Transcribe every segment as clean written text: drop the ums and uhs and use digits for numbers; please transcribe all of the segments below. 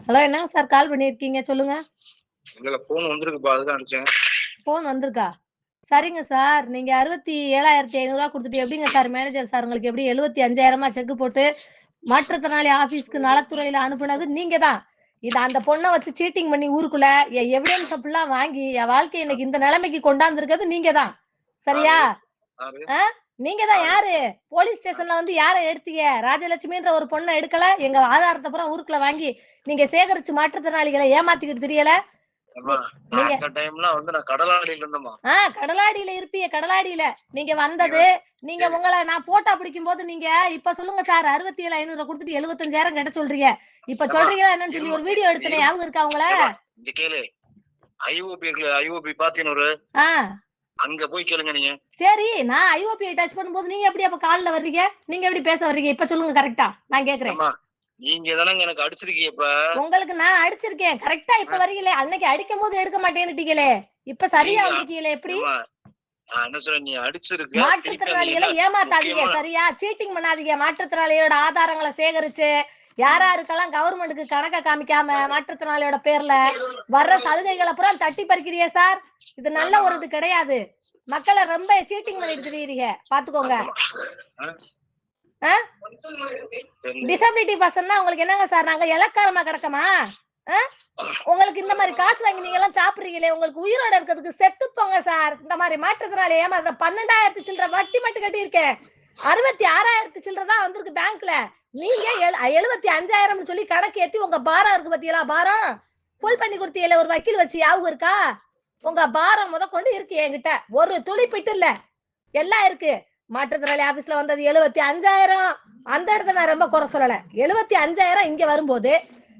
Hello, என்னங்க sir call பண்ணியிருக்கீங்க? சொல்லுங்க. இல்ல ஃபோன் வந்திருக்குப்பா. அதுதான் அடிச்சேன். ஃபோன் வந்திருக்கா? சரிங்க சார். நீங்க ரூ. 67,500 குடுத்துட்டு எப்படிங்க சார் மேனேஜர் சார் உங்களுக்கு எப்படி 75,000 செக் போட்டு மாற்றுத்திறனாளி ஆபீஸ்க்கு நலத்துறையில அனுப்புனது நீங்க தான். இது அந்த பொண்ண வச்சு சீட்டிங் பண்ணி ஊருக்குள்ள என் எவிடன்ஸ ஃபுல்லா வாங்கி என் வாழ்க்கைய இன்னைக்கு இந்த நிலைமைக்கு கொண்டாந்துருக்கிறது நீங்க தான். சரியா? யாரு? யாரு? ஆ? நீங்க தான் யாரு? யாரு? போலீஸ் ஸ்டேஷன்ல வந்து யார எடுத்தீங்க? ராஜலட்சுமின்ற ஒரு பொண்ண எடுக்கல. எங்க ஆதாரத்த பூரா ஊருக்குள்ள வாங்கி நீங்க சேகரிச்சு மாற்றுத்திறனாளிகள ஏமாத்திக்கிட்டு திரியல. அம்மா, நான் நீங்க அந்த டைம்ல வந்து நான் கடலாடியில இருந்தேம்மா. கடலாடியில இருப்பீங்க. கடலாடியில. நீங்க நீங்க வந்தது, நீங்க சரி. உங்கள நான் போட்டோ பிடிக்கும்போது நீங்க இப்ப சொல்லுங்க சார் 67,500 குடுத்துட்டு 75,000 கேட்ட சொல்றீங்க. இப்ப ஏம்மா, சொல்றீங்களா என்னன்னு சொல்லி இரும்மா. ஒரு வீடியோ எடுத்தனே ஞாபகம் இருக்கா உங்கள? ஏம்மா, இங்க கேளு. ஐஓபி இருக்குல்ல, ஐஓபி பாத்தியனூரு. ஆ. அங்க போய் கேளுங்க நீங்க. சரி, நான் ஐஓபிஐ டச் பண்ணும்போது நீங்க எப்படி அப்ப கால்ல வர்றீங்க? நீங்க எப்படி பேச வர்றீங்க? இப்ப சொல்லுங்க கரெக்ட்டா? நான் கேக்குறேன். ஏம்மா, நீங்க தானங்க எனக்கு அடிச்சிருக்கீங்க இப்ப. உங்களுக்கு நான் அடிச்சிருக்கேன். கரெக்ட்டா இப்ப அ, வர்றீங்களே. அன்னைக்கு அடிக்கும்போது எடுக்க மாட்டேன்னுட்டீங்களே. இப்ப சரியா நீங்க வந்திருக்கீங்களே எப்படி? ஏம்மா, நான் என்ன சொல்றேன், நீ அடிச்சிருக்க. திருப்பி அந்த மாற்றுத்திறனாளிகள என்ன ஏமாத்தாதீங்க. முக்கியமா சரியா? சீட்டிங் பண்ணாதீங்க. மாற்றுத்திறனாளியோட ஆதாரங்கள சேகரிச்சு, யாராருக்கெல்லாம் கவர்மெண்ட்க்கு கணக்க காமிக்காம, மாற்றுத்திறனாளியோட பேர்ல வர்ற சலுகைகள பூரா தட்டி பறிக்கிறீங்க சார். இது நல்ல ஒரு இது கிடையாது. மக்கள ரொம்ப சீட்டிங் பண்ணிட்டு திரியிறீங்க. பாத்துக்கோங்க. அந்தமா அ, ஆ? தெரியல. டிசபிலிட்டி பர்சன்னா உங்களுக்கு என்னங்க சார்? நாங்க இளக்காரமா கிடக்கமா? ஆ? உங்களுக்கு இந்த மாரி காசு வாங்கி நீங்க எல்லாம் சாப்பிடுறீங்களே, உங்களுக்கு உயிரோட இருக்கிறதுக்கு செத்து போங்க சார். இந்த மாரி மாற்றுத்திறனாளி ஏமாந்த 12,000 சில்லற வட்டி மட்டும் கட்டியிருக்கேன். 66,000 சில்லற தான் வந்திருக்கு பேங்க்ல. நீங்க 75,000 சொல்லி கணக்கு ஏத்தி உங்க பாரம் இருக்கு பாத்தீங்களா? பாரம் ஃபுல் பண்ணி கொடுத்தீங்களே ஒரு வக்கீல் வச்சு ஞாபகம் இருக்கா? உங்க பாரம் முதற்கொண்டு இருக்கு என்கிட்ட. ஒரு துளி பிட்டு இல்ல. எல்லாம் இருக்கு. மாற்றுத்திறனாளி ஆபீஸ்ல வந்தது 75,000. அந்த இடத்த நான் ரொம்ப குறை சொல்லல. 75,000 இங்க வரும்போது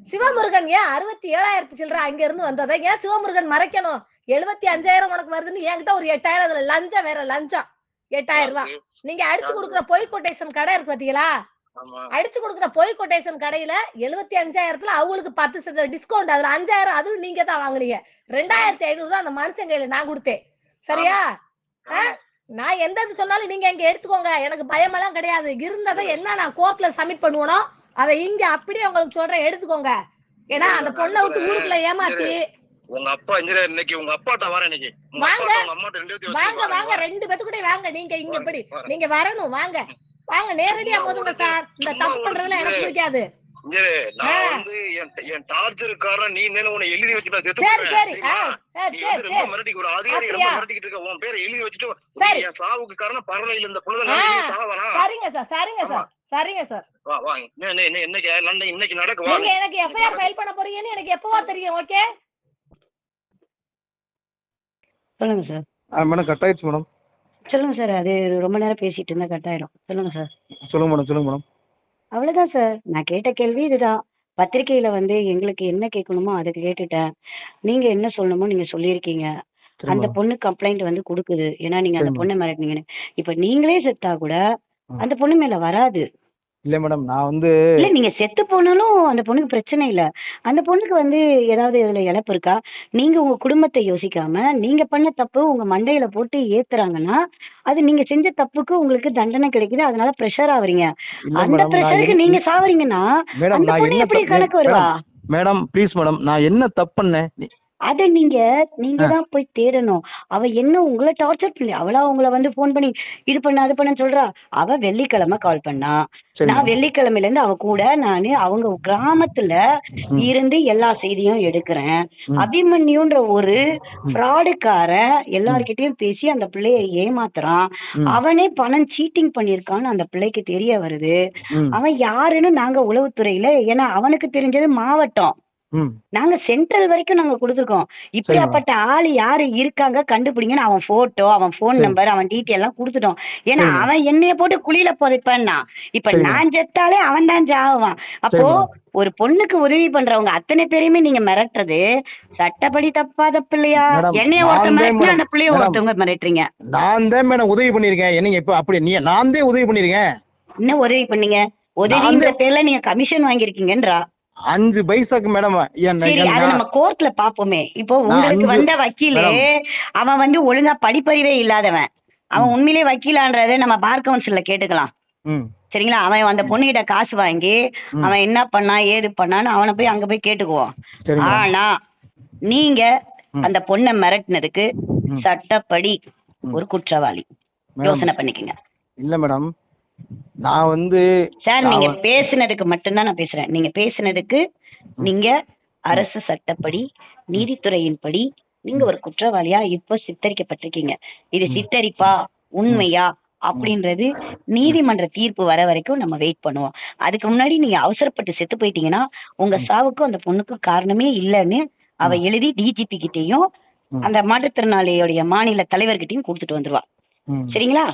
சிவமுருகன் ஏன் 67,000 சில்லற அங்க இருந்து வந்ததை ஏன் சிவமுருகன் மறைக்கணும்? 75,000 உனக்கு வருதுன்னு என்கிட்ட ஒரு 8,000 அதுல லஞ்சம் வேற லஞ்சம். 8,000 ரூபாய். யாருக்கு? நீங்க அடிச்சு யாருக்கு? கொடுக்குற பொய் கொட்டேஷன் கடை இருக்கு பாத்தீங்களா? ஆமா. அடிச்சு கொடுக்குற பொய் கொட்டேஷன் கடையில 75,000த்துல அவங்களுக்கு 10% டிஸ்கவுண்ட். அதுல 5,000 அதுவும் நீங்க தான் வாங்குனீங்க. 2,500 தான் அந்த மனுஷன் கையில நான் கொடுத்தேன். சரியா? ஆ? ஆமா. நான் எந்த இது சொன்னாலும் நீங்க இங்க எடுத்துக்கோங்க. எனக்கு பயமெல்லாம் கிடையாது. இருந்ததை என்ன நான் கோர்ட்ல சப்மிட் பண்ணுவனோ, அதை இங்க அப்படியே உங்களுக்கு சொல்றேன் எடுத்துக்கோங்க. ஏன்னா அந்த பொண்ண விட்டு ஊருக்குள்ள ஏமாத்தி உங்க அப்பா இன்ஜினியர். இன்னைக்கு உங்க அப்பாட்ட வரேன் இன்னைக்கு. உங்க வாங்க அப்பாட்ட உங்க அம்மாட்ட 2 பேத்தையும் வாங்க வச்சுட்டு வாங்க வரேன். 2 பேத்துக்கூடயும் வாங்க. நீங்க இங்க வரேன், எப்படி வரேன். நீங்க வரணும் வாங்க. வாங்க நேரடியா சும்மா மோதுங்க உனக்கு சார். இந்த சும்மா தப்பு உனக்கு பண்றதுல எனக்கு பிடிக்காது. நான் வந்து என் டார்ச்சர் காரணம் நீ உன்னை எழுதி வச்சுட்டு நான் செத்து சரி போயிடுவேன் சரி தெரியுமா? நீ சரி வந்து ரொம்ப சரி மிரட்டிக்கு ஒரு அதிகாரி ரொம்ப அப்படியா? மிரட்டிக்கிட்டு இருக்க. உன் பேரை எழுதி வச்சுட்டு நீ சரி என் சாவுக்கு காரணம் பரவாயில்ல. இந்த பொழுது ஆ, நீ சாவலாம். சரிங்க சார் சரிங்க ஆமா. சார் சரிங்க சார். வா வா இன்னைக்கு நடக்கு வா நீங்க எனக்கு எஃப்ஐஆர் ஃபைல் பண்ண போறீங்கன்னு எனக்கு எப்பவோ தெரியும். ஓகே சொல்லுங்க சார். மேடம் கட் ஆயிடுச்சு மேடம். சொல்லுங்க சார். அது ரொம்ப நேரம் பேசிட்டு இருந்தா கட் ஆயிடும். சொல்லுங்க சார். சொல்லுங்க மேடம். அவ்வளவுதான் சார். நான் கேட்ட கேள்வி இதுதான். பத்திரிக்கையில வந்து எங்களுக்கு என்ன கேட்கணுமோ அதை கேட்டுட்டேன். நீங்க என்ன சொல்லணுமோ நீங்க சொல்லியிருக்கீங்க. சரி அந்த மேடம். பொண்ணு கம்ப்ளைண்ட் வந்து குடுக்குது. ஏன்னா நீங்க சரி அந்த மேடம். பொண்ணை மிரட்டினீங்கன்னு. இப்ப நீங்களே செத்தா கூட ஆ. அந்த பொண்ணு மேல வராது. இல்ல மேடம் நான் வந்து இல்ல நீங்க செத்து போனாலும் அந்த பொண்ணுக்கு பிரச்சனை இல்ல. அந்த பொண்ணுக்கு வந்து ஏதாவது இதுல இழப்பு இருக்கா? நீங்க உங்க குடும்பத்தை யோசிக்காம நீங்க பண்ண தப்பு உங்க மண்டையில போட்டு ஏத்துறாங்கன்னா அது நீங்க செஞ்ச தப்புக்கு உங்களுக்கு தண்டனை கிடைக்குது. அதனால பிரஷர் ஆவறீங்க. இல்ல அந்த மேடம் நான் பிரஷருக்கு நீங்க சாவறீங்கன்னா மேடம் அந்த நான் பொண்ணு என்ன எப்படி கணக்கு வருவா? மேடம் ப்ளீஸ் மேடம் நான் என்ன தப்பு பண்ணேன்? அத நீங்க தான் போய் தேடணும். அவ என்ன உங்கள டார்ச்சர் பண்ணி அவளா உங்கள வந்து ஃபோன் பண்ணி இது பண்ணு அது பண்ணுன்னு சொல்றா? அவ வெள்ளிக்கிழமை கால் பண்ணா. சரி நான் மேடம். வெள்ளிக்கிழமையில இருந்து அவ கூட அவங்க கிராமத்துல ம். இருந்து எல்லா செய்தியும் எடுக்கிறேன். ம். அபிமன்யுன்ற ஒரு ஃப்ராடுக்காரன் எல்லார்கிட்டயும் பேசி அந்த பிள்ளைய ஏமாத்துறான். ம். அவனே பணம் சீட்டிங் பண்ணியிருக்கான்னு அந்த பிள்ளைக்கு தெரிய வருது. ம். அவன் யாருன்னு நாங்க உளவுத்துறையில ஏன்னா அவனுக்கு தெரிஞ்சது மாவட்டம். ம். நாங்க சென்ட்ரல் வரைக்கும் நாங்க கொடுத்துருக்கோம். இப்படியாப்பட்ட ஆளு யாரு இருக்காங்க கண்டுபிடிங்கன்னு அவன் போட்டோ அவன் போன் சரி. நம்பர் அவன் டீட்டெயில் எல்லாம் கொடுத்துட்டோம். ஏன்னா சரி. அவன் என்னைய போட்டு குழியில புதைப்பான்னா இப்ப சரி. நான் செத்தாலே அவன் தான் சாவான். அப்போ சரி. ஒரு பொண்ணுக்கு உதவி பண்றவங்க அத்தனை பேரையுமே நீங்க மிரட்டுறது சட்டப்படி தப்பா தப்பு இல்லையா? மேடம், என்னைய ஒருத்த நான் தான் மிரட்டினா மேடம். அந்த பிள்ளைய மேடம். ஒருத்தவங்க மிரட்டுறீங்க. நான் தான் மேடம் உதவி பண்ணியிருக்கேன். என்னங்க இப்ப அப்படி நான் தான் உதவி பண்ணியிருக்கேன். என்ன உதவி பண்ணீங்க? உதவின்ற பேர்ல நீங்க கமிஷன் வாங்கியிருக்கீங்கன்றா. 5 பைசாக்கு மேடம் சரி அது நம்ம கோர்ட்ல பாப்போமே. இப்போ உங்களுக்கு வந்த வக்கீலே அவன் வந்து ஒழுங்கா படிப்பறிவே இல்லாதவன். அவன் உண்மையிலேயே வக்கீலான்றதை நம்ம பார் கவுன்சில்ல கேட்டுக்கலாம். ம். சரிங்களா? அவன் அந்த பொண்ணுகிட்ட காசு வாங்கி அவன் என்ன பண்ணா ஏது பண்ணான்னு அவனை போய் அங்க போய் கேட்டுக்குவோம். சரிங்க. ஆனா நீங்க அந்த பொண்ணை மிரட்டினதுக்கு சட்டப்படி ஒரு குற்றவாளி. யோசனை பண்ணிக்கங்க. இல்ல மேடம், நான் வந்து சார் நீங்க பேசுனதுக்கு மட்டும்தான் நான் பேசுறேன். நீங்க பேசுனதுக்கு நீங்க அரசு சட்டப்படி நீதித்துறையின்படி நீங்க ஒரு குற்றவாளியா இப்போ சித்தரிக்கப்பட்டிருக்கீங்க. இது சித்தரிப்பா உண்மையா அப்படின்றது நீதிமன்ற தீர்ப்பு வர வரைக்கும் நம்ம வெயிட் பண்ணுவோம். அதுக்கு முன்னாடி நீங்க அவசரப்பட்டு செத்து போயிட்டீங்கன்னா உங்க சாவுக்கும் அந்த பொண்ணுக்கும் காரணமே இல்லைன்னு அவ எழுதி டிஜிபி கிட்டேயும் அந்த மாற்றுத்திறனாளியோடைய மாநில தலைவர்கிட்டயும் கொடுத்துட்டு வந்துருவா. சரிங்களா?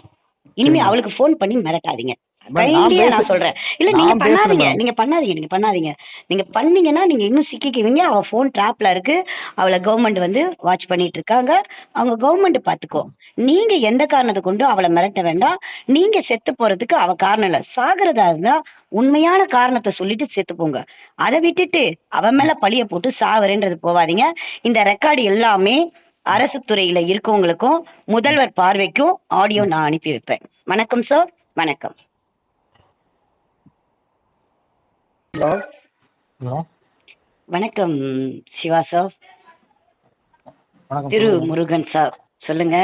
இனிமே அவளுக்கு ஃபோன் பண்ணி மிரட்டாதீங்க. கைண்டியா நான் சொல்றேன். இல்ல நீங்க பண்ணாதீங்க, நீங்க பண்ணாதீங்க. நீங்க பண்ணீங்கன்னா நீங்க இன்னும் சிக்கிக்குவீங்க. அவ ஃபோன் டிராப்ல இருக்கு. அவளை கவர்மெண்ட் வந்து வாட்ச் பண்ணிட்டு இருக்காங்க. அவங்க கவர்மெண்ட் பாத்துக்கோ. நீங்க எந்த காரணத்தை கொண்டு அவளை மிரட்ட வேண்டாம். நீங்க செத்து போறதுக்கு அவ காரணம் இல்ல. சாகிறதா இருந்தா உண்மையான காரணத்தை சொல்லிட்டு செத்து போங்க. அதை விட்டுட்டு அவ மேல பழிய போட்டு சாவரேன்றது போவாதீங்க. இந்த ரெக்கார்டு எல்லாமே அரசு துறையில இருக்கவங்களுக்கும் முதல்வர் பார்வைக்கும் ஆடியோ நான் அனுப்பி வைப்பேன். வணக்கம் சார். வணக்கம். ஹலோ. வணக்கம் சிவா சார். திரு முருகன் சார் சொல்லுங்க.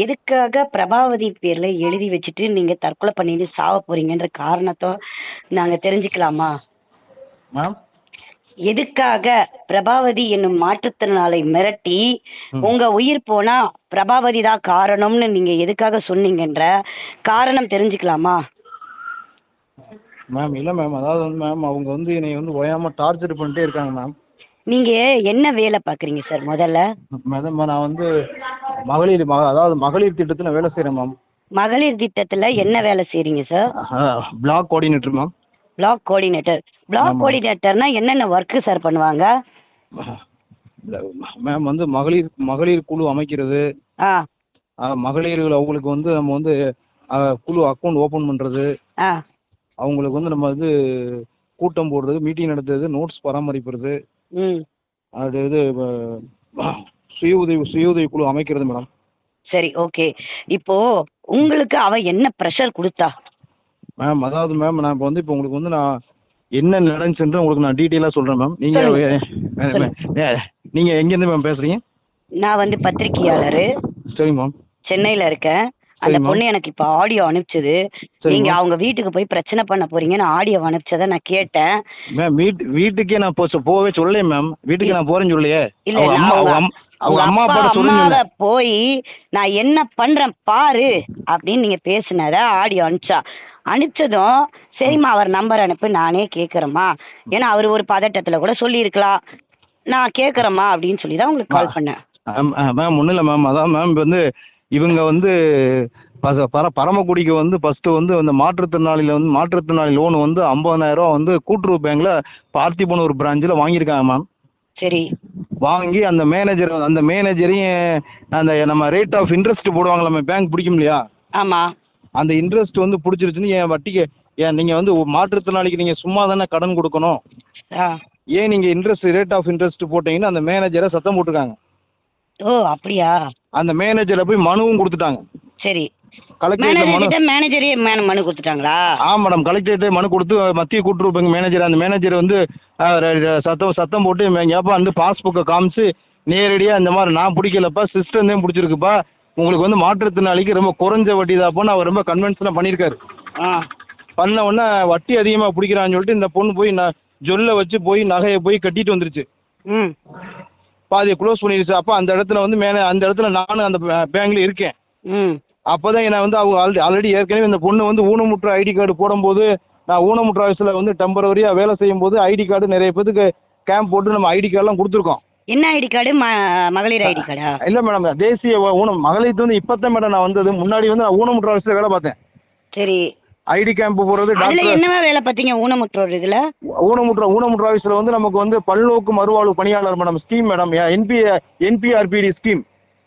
எதுக்காக பிரபாவதி பேர்ல எழுதி வச்சுட்டு நீங்க தற்கொலை பண்ணிட்டு சாவ போறீங்கன்ற காரணத்தை நாங்க தெரிஞ்சுக்கலாமா? எதுக்காக பிரபாவதி என்னும் மாற்றுத்திறனாளை மிரட்டி உங்க உயிர் போனா பிரபாவதி தான் காரணம்னு நீங்க எதுக்காக சொன்னீங்கன்ற காரணம் தெரிஞ்சுக்கலாமா? மேம் இல்லை மேம், அதாவது வந்து மேம் அவங்க வந்து என்னை வந்து ஓயாம டார்ச்சர் பண்ணிட்டே இருக்காங்க மேம். நீங்க என்ன வேலை பாக்குறீங்க சார்? முதல்ல மேடம் நான் வந்து அதாவது மகளிர் திட்டத்தில் வேலை செய்கிறேன் மேம். மகளிர் திட்டத்துல என்ன வேலை செய்றீங்க sir? Block coordinator ma'am. Block coordinator. Block கோஆர்டினேட்டர்னா என்னென்ன ஒர்க்கு சார் பண்ணுவாங்க? மேம் வந்து மகளிர் குழு அமைக்கிறது, மகளிர்கள் அவங்களுக்கு வந்து நம்ம வந்து குழு அக்கௌண்ட் ஓப்பன் பண்ணுறது, அவங்களுக்கு வந்து நம்ம வந்து கூட்டம் போடுறது, மீட்டிங் நடத்துறது, நோட்ஸ் பராமரிப்புறது, அது இது சுய உதவி குழு அமைக்கிறது மேடம். சரி, ஓகே. இப்போ உங்களுக்கு அவ என்ன ப்ரெஷர் கொடுத்தா? மேம் அதாவது மேம் நான் இப்போ வந்து உங்களுக்கு வந்து நான் என்ன நடந்துச்சுன்னு உங்களுக்கு நான் டீட்டெயிலாக சொல்கிறேன் மேம். நீங்கள் எங்கேருந்து மேம் பேசுகிறீங்க? நான் வந்து பத்திரிகையாளர். சரிங்க மேம். சென்னையில் இருக்கேன். அந்த பொண்ணு எனக்கு இப்போ ஆடியோ அனுப்பிச்சது. நீங்க அவங்க வீட்டுக்கு போய் பிரச்சனை பண்ண போறீங்கன்னு ஆடியோ அனுப்பிச்சதை நான் கேட்டேன். மேம் வீட்டுக்கே நான் போவே சொல்லலையே மேம். வீட்டுக்கு நான் போறேன்னு சொல்லலையே. இல்ல அவங்க அம்மாவை போய் நான் என்ன பண்றேன் பாரு அப்படின்னு நீங்க பேசுனத ஆடியோ அனுப்பிச்சதும் சரிம்மா அவர் நம்பர் அனுப்பி நானே கேட்குறேம்மா. ஏன்னா அவர் ஒரு பதட்டத்தில் கூட சொல்லியிருக்கலாம். நான் கேட்குறேம்மா அப்படின்னு சொல்லி தான் உங்களுக்கு கால் பண்ணேன். மேம் ஒன்றும் இல்லை மேம். அதான் மேம் இப்போ வந்து இவங்க வந்து பரமக்குடிக்கு வந்து ஃபஸ்ட்டு வந்து அந்த மாற்றுத்திறனாளி லோன் வந்து 50,000 வந்து கூட்டுறவு பேங்க்ல பார்த்திபனூர் பிரான்ச்சில் வாங்கியிருக்காங்க மேம். சரி. வாங்கி அந்த மேனேஜரையும் அந்த நம்ம ரேட் ஆஃப் இன்ட்ரெஸ்ட் போடுவாங்களா நம்ம பேங்க் பிடிக்கும் இல்லையா? ஆமாம். அந்த இன்ட்ரெஸ்ட் வந்து பிடிச்சிருச்சுன்னு என் வட்டிக்கு நீங்கள் வந்து மாற்றுத்திறனாளிக்கு நீங்கள் சும்மா தானே கடன் கொடுக்கணும், ஏன் நீங்கள் ரேட் ஆஃப் இன்ட்ரெஸ்ட் போட்டீங்கன்னா அந்த மேனேஜரை சத்தம் போட்டிருக்காங்க. ஓ அப்படியா? அந்த மேனேஜரை போய் மனுவும் கொடுத்துட்டாங்க. சரி. மேனேஜரே மனு கொடுத்துட்டாங்களா? மேடம் கலெக்டரேட்டே மனு கொடுத்து மத்திய கூட்டுறவு பேங்க் மேனேஜர் அந்த மேனேஜர் வந்து சத்தம் போட்டு ஏப்பா வந்து பாஸ்புக்கை காமிச்சு நேரடியாக இந்த மாதிரி நான் பிடிக்கலப்பா சிஸ்டம் தான் பிடிச்சிருக்குப்பா, உங்களுக்கு வந்து மாற்றுத்திறனாளிக்கு ரொம்ப குறைஞ்ச வட்டி தான்ப்பான்னு அவர் ரொம்ப கன்வின்ஸ்லாம் பண்ணியிருக்காரு. பண்ண உடனே வட்டி அதிகமாக பிடிக்கிறான்னு சொல்லிட்டு இந்த பொண்ணு போய் ஜொல்லை வச்சு போய் நகையை போய் கட்டிட்டு வந்துருச்சு. பாதியை க்ளோஸ் பண்ணிடுச்சு. அப்போ அந்த இடத்துல வந்து அந்த இடத்துல நானும் அந்த பேங்க்ல இருக்கேன். அப்போதான் என்ன வந்து அவங்க ஆல்ரெடி ஏற்கனவே இந்த பொண்ணு வந்து ஊனமுற்ற ஐடி கார்டு போடும்போது நான் ஊனமுற்ற ஆஃபீஸில் வந்து டெம்பரவரியாக வேலை செய்யும் போது ஐடி கார்டு நிறைய பேருக்கு கேம்ப் போட்டு நம்ம ஐடி கார்டெலாம் கொடுத்துருக்கோம். என்ன ஐடி கார்டு? மகளிர் ஐடி கார்டா? இல்லை மேடம், தேசிய மகளிர் வந்து இப்போதான் மேடம் நான் வந்தது. முன்னாடி வந்து நான் ஊனமுற்ற ஆஃபீஸில் வேலை பார்த்தேன். சரி. ஐடி கேம்ப் போகிறது. என்னவா வேலை பார்த்தீங்க ஊனமுற்றோர் இதில்? ஊனமுற்ற ஆஃபீஸில் வந்து நமக்கு வந்து பல்நோக்கு மறுவாழ்வு பணியாளர் மேடம் ஸ்கீம் மேடம், என்பிஆர்பிடி ஸ்கீம்.